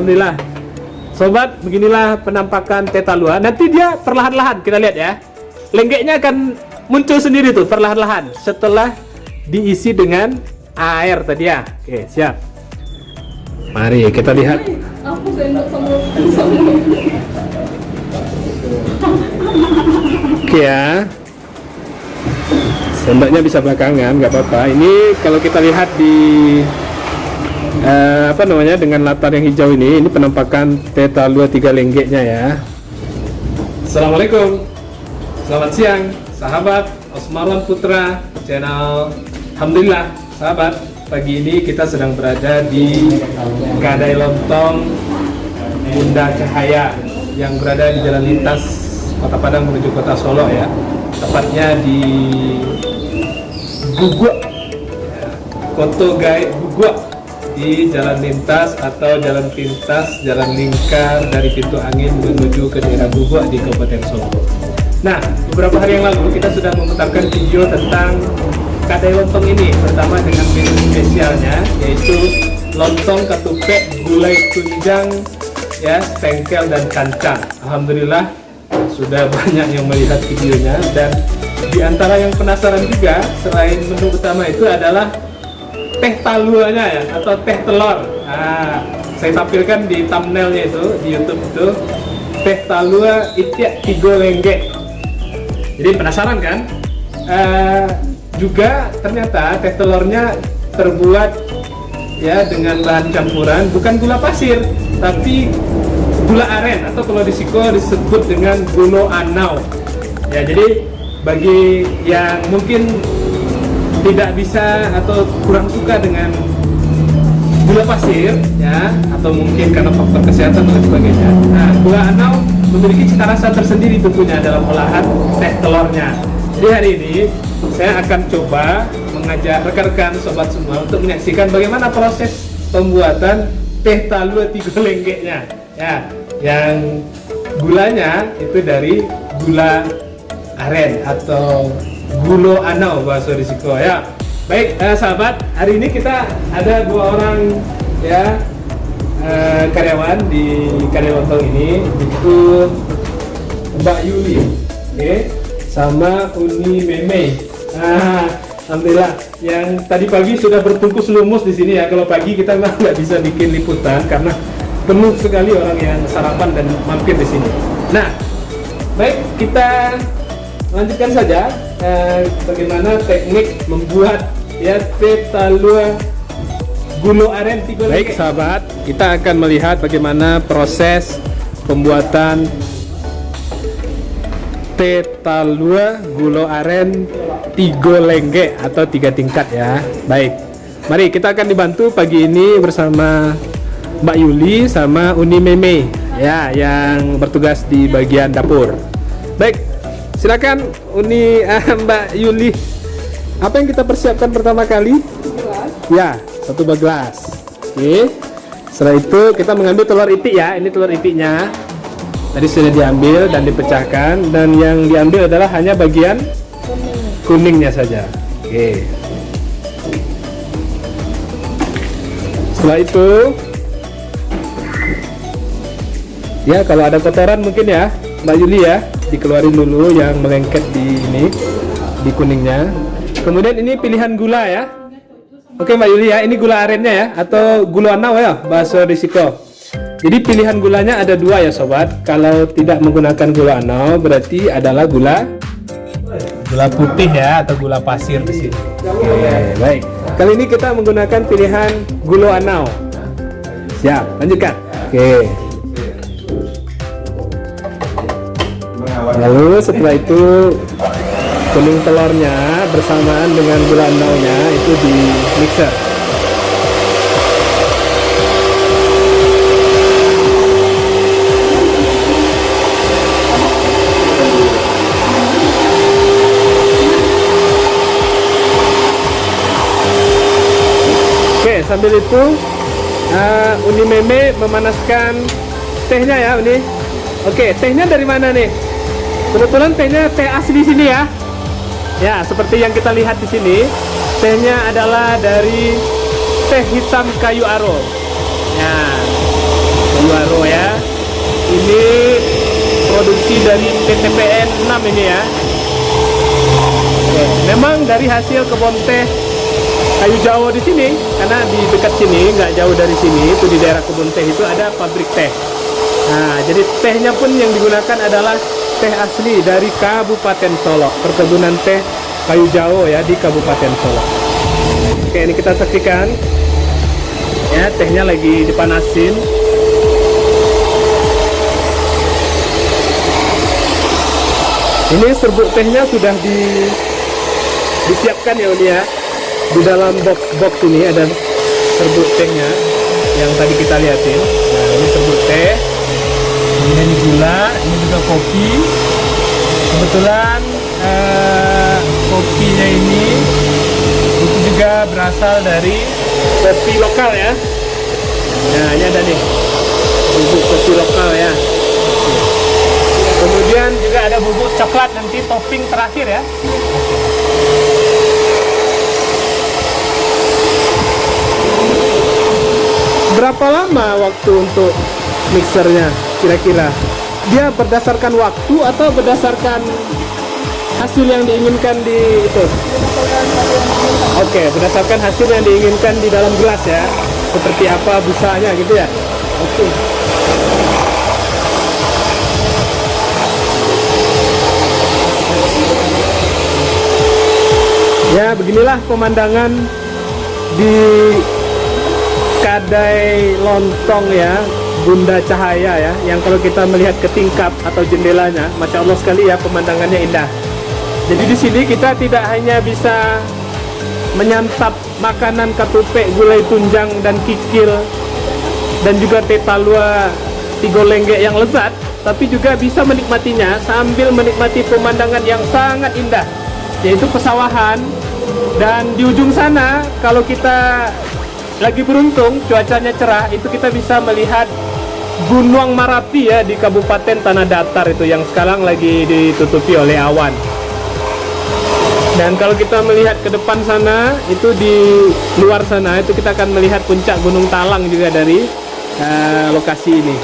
Alhamdulillah, sobat, beginilah penampakan Tetalua. Nanti dia perlahan-lahan kita lihat ya, lenggeknya akan muncul sendiri tuh perlahan-lahan setelah diisi dengan air tadi ya. Oke, siap. Mari kita lihat. Aku sendok sama Oke ya, sendoknya bisa belakangan, nggak apa-apa. Ini kalau kita lihat di apa namanya, dengan latar yang hijau ini penampakan Tetalua 3 lenggeknya ya. Assalamualaikum, selamat siang sahabat Osmarwan Putra channel. Alhamdulillah sahabat, pagi ini kita sedang berada di Kedai Lontong Bunda Cahaya yang berada di jalan lintas Kota Padang menuju Kota Solo ya, tepatnya di Guguk, Koto Gai Guguk, di jalan lintas atau jalan pintas, jalan lingkar dari Pintu Angin menuju ke daerah Guguk di Kabupaten Solo. Nah, beberapa hari yang lalu kita sudah memutarkan video tentang Kedai Lontong ini, pertama dengan menu spesialnya yaitu lontong ketupat gulai tunjang ya, tengkel dan kancang. Alhamdulillah sudah banyak yang melihat videonya, dan di antara yang penasaran juga selain menu utama itu adalah teh taluanya ya, atau teh telur. Nah, saya tampilkan di thumbnailnya itu di YouTube itu, teh talua itiak 3 lenggek. Jadi penasaran kan? Juga ternyata teh telurnya terbuat ya dengan bahan campuran bukan gula pasir, tapi gula aren, atau kalau di Siko disebut dengan gulo anau. Ya, jadi bagi yang mungkin tidak bisa atau kurang suka dengan gula pasir ya, atau mungkin karena faktor kesehatan dan sebagainya, nah, gula anau memiliki cita rasa tersendiri tentunya dalam olahan teh telurnya. Jadi hari ini saya akan coba mengajak rekan-rekan sobat semua untuk menyaksikan bagaimana proses pembuatan teh talua 3 lenggeknya ya, yang gulanya itu dari gula aren atau gulo anau bahasa di Siko ya. Baik sahabat, hari ini kita ada 2 orang ya, karyawan di Kedai Lontong ini, itu Mbak Yuli, oke, sama Uni Meme. Nah, alhamdulillah yang tadi pagi sudah bertungkus lumus di sini ya. Kalau pagi kita nggak bisa bikin liputan karena penuh sekali orang yang sarapan dan mampir di sini. Nah, baik, kita lanjutkan saja bagaimana teknik membuat ya teh talua gulo aren 3 lenggek. Baik sahabat, kita akan melihat bagaimana proses pembuatan teh talua gulo aren 3 lenggek atau 3 tingkat ya. Baik, mari kita akan dibantu pagi ini bersama Mbak Yuli sama Uni Meme ya, yang bertugas di bagian dapur. Baik, silakan Uni, Mbak Yuli, apa yang kita persiapkan pertama kali? Ya, 1 gelas. Oke. Setelah itu kita mengambil telur itik ya. Ini telur itiknya tadi sudah diambil dan dipecahkan, dan yang diambil adalah hanya bagian kuningnya saja. Oke. Setelah itu ya, kalau ada kotoran mungkin ya Mbak Yuli ya, dikeluarin dulu yang melengket di ini, di kuningnya. Kemudian ini pilihan gula ya. Oke Mbak Yuli ya, ini gula arennya ya, atau gula anau ya bahasa Risiko. Jadi pilihan gulanya ada 2 ya sobat. Kalau tidak menggunakan gula anau berarti adalah gula putih ya, atau gula pasir di sini. Oke, baik. Kali ini kita menggunakan pilihan gula anau. Siap, lanjutkan. Oke. Lalu setelah itu kuning telurnya bersamaan dengan gula anaonya itu di mixer. Oke, sambil itu Uni Meme memanaskan tehnya ya, Uni. Oke, tehnya dari mana nih? Kebetulan tehnya teh asli sini ya. Ya, seperti yang kita lihat di sini, tehnya adalah dari teh hitam kayu aro. Ya, kayu aro ya. Ini produksi dari PTPN 6 ini ya. Oke, memang dari hasil kebun teh kayu Jawa di sini, karena di dekat sini, nggak jauh dari sini, itu di daerah kebun teh itu ada pabrik teh. Nah, jadi tehnya pun yang digunakan adalah teh asli dari Kabupaten Solok, perkebunan teh kayu Jawa ya di Kabupaten Solok. Oke, ini kita saksikan ya, tehnya lagi dipanasin. Ini serbuk tehnya sudah disiapkan ya Uni ya. Di dalam box ini ada serbuk tehnya yang tadi kita lihatin. Nah, ini serbuk teh, ini gula, ini juga kopi. Kebetulan kopinya ini itu juga berasal dari kopi lokal ya. Nah, ini ada nih bubuk kopi lokal ya. Kemudian juga ada bubuk coklat, nanti topping terakhir ya. Berapa lama waktu untuk mixernya kira-kira? Dia berdasarkan waktu atau berdasarkan hasil yang diinginkan di itu? Oke, berdasarkan hasil yang diinginkan di dalam gelas ya. Seperti apa busanya gitu ya. Oke. Ya, beginilah pemandangan di Kedai Lontong ya, Bunda Cahaya ya, yang kalau kita melihat ke tingkap atau jendelanya, masya Allah sekali ya, pemandangannya indah. Jadi di sini kita tidak hanya bisa menyantap makanan ketupek, gulai tunjang dan kikil, dan juga teh talua tigo lenggek yang lezat, tapi juga bisa menikmatinya sambil menikmati pemandangan yang sangat indah, yaitu pesawahan. Dan di ujung sana, kalau kita lagi beruntung, cuacanya cerah, itu kita bisa melihat Gunung Marapi ya di Kabupaten Tanah Datar itu yang sekarang lagi ditutupi oleh awan. Dan kalau kita melihat ke depan sana, itu di luar sana, itu kita akan melihat puncak Gunung Talang juga dari lokasi ini.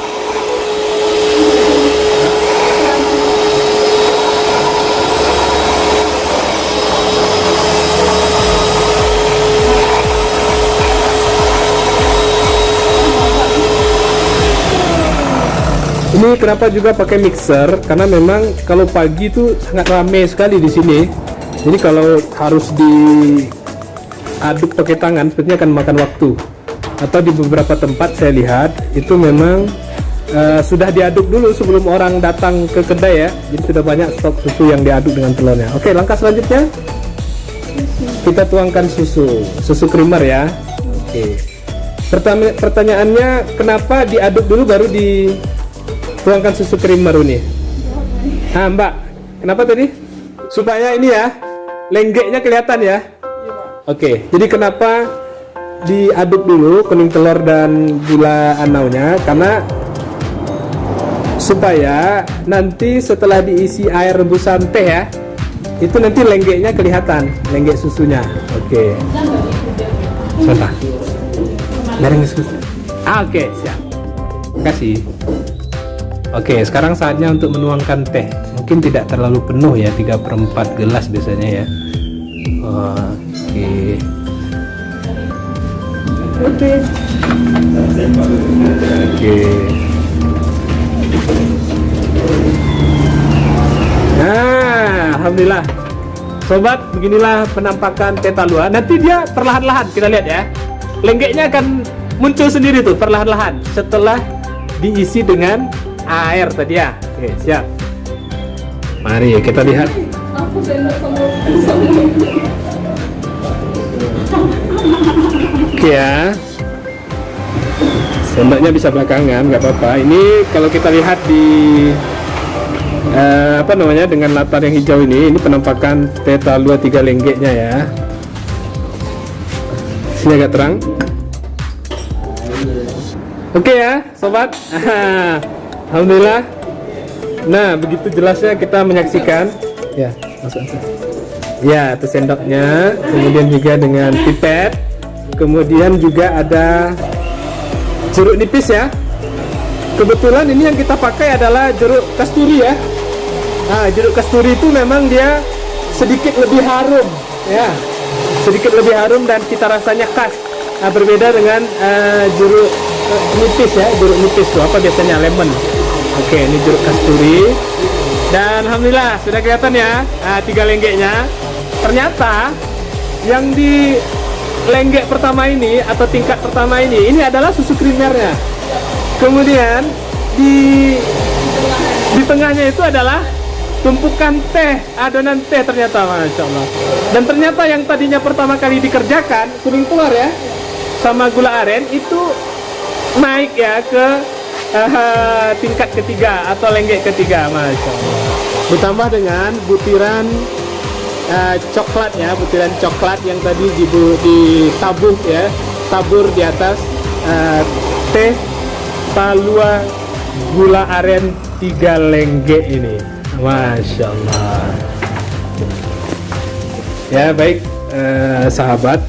Ini kenapa juga pakai mixer? Karena memang kalau pagi itu sangat ramai sekali di sini. Jadi kalau harus diaduk pakai tangan, sepertinya akan makan waktu. Atau di beberapa tempat saya lihat itu memang sudah diaduk dulu sebelum orang datang ke kedai ya. Jadi sudah banyak stok susu yang diaduk dengan telurnya. Oke, langkah selanjutnya kita tuangkan susu creamer ya. Oke. Pertanyaannya, kenapa diaduk dulu baru tuangkan susu creamer ini? Nah Mbak, kenapa tadi? Supaya ini ya, lenggeknya kelihatan ya. Oke, jadi kenapa diaduk dulu kuning telur dan gula anaunya? Karena supaya nanti setelah diisi air rebusan teh ya, itu nanti lenggeknya kelihatan, lenggek susunya. Oke. Sebentar. Oke, siap. Terima kasih. Oke, sekarang saatnya untuk menuangkan teh. Mungkin tidak terlalu penuh ya, 3/4 gelas biasanya ya. Oke. Nah, alhamdulillah. Sobat, beginilah penampakan teh talua. Nanti dia perlahan-lahan kita lihat ya. Lenggeknya akan muncul sendiri tuh perlahan-lahan setelah diisi dengan air tadi ya. Oke, siap. Mari kita lihat Aku sendok sama Oke ya. Sendoknya bisa belakangan, nggak apa-apa. Ini kalau kita lihat di apa namanya, dengan latar yang hijau ini penampakan Tetalua 3 lenggeknya ya. Sini agak terang. Oke ya, sobat. Alhamdulillah. Nah, begitu jelasnya kita menyaksikan. Ya, masuk. Ya, itu sendoknya. Kemudian juga dengan pipet. Kemudian juga ada jeruk nipis ya. Kebetulan ini yang kita pakai adalah jeruk kasturi ya. Nah, jeruk kasturi itu memang dia sedikit lebih harum ya. Sedikit lebih harum dan cita rasanya khas. Nah, berbeda dengan jeruk nipis ya. Jeruk nipis tuh apa biasanya lemon. Oke, ini jeruk kasturi. Dan alhamdulillah sudah kelihatan ya, 3 lenggeknya. Ternyata yang di lenggek pertama ini atau tingkat pertama ini adalah susu krimernya. Kemudian di tengahnya itu adalah tumpukan teh, adonan teh ternyata, masya Allah. Dan ternyata yang tadinya pertama kali dikerjakan kuning telur ya sama gula aren itu naik ya ke tingkat ketiga atau lenggek ketiga, masya Allah. Ditambah dengan butiran coklat ya, butiran coklat yang tadi ditabuh ya, tabur di atas teh Talua gula aren 3 lenggek ini, masya Allah. Ya baik sahabat,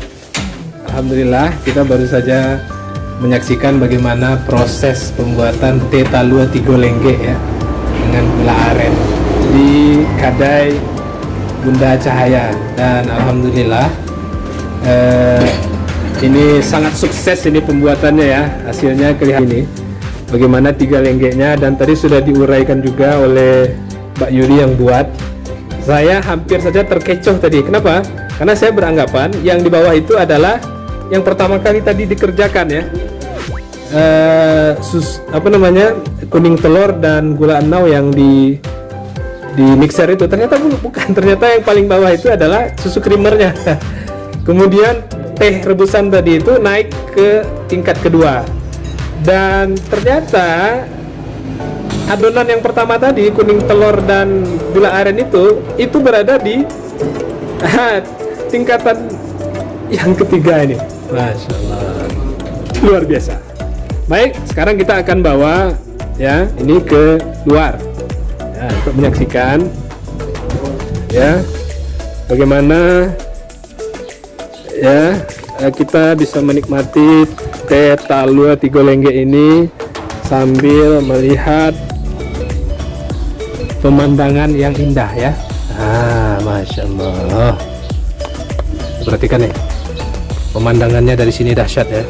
alhamdulillah kita baru saja menyaksikan bagaimana proses pembuatan teh Talua 3 lenggek ya dengan gula aren di kedai Bunda Cahaya. Dan alhamdulillah ini sangat sukses ini pembuatannya ya, hasilnya kelihatan ini bagaimana 3 lenggeknya. Dan tadi sudah diuraikan juga oleh Mbak Yuli yang buat. Saya hampir saja terkecoh tadi. Kenapa? Karena saya beranggapan yang di bawah itu adalah yang pertama kali tadi dikerjakan ya, apa namanya, kuning telur dan gula anau yang di mixer itu. Ternyata bukan, ternyata yang paling bawah itu adalah susu krimernya. Kemudian teh rebusan tadi itu naik ke tingkat kedua, dan ternyata adonan yang pertama tadi kuning telur dan gula aren itu berada di tingkatan yang ketiga ini, masya Allah, luar biasa. Baik, sekarang kita akan bawa ya ini ke luar ya, untuk menyaksikan ya bagaimana ya kita bisa menikmati teh Talua 3 lenggek ini sambil melihat pemandangan yang indah ya. Masya Allah, perhatikan nih pemandangannya dari sini dahsyat ya.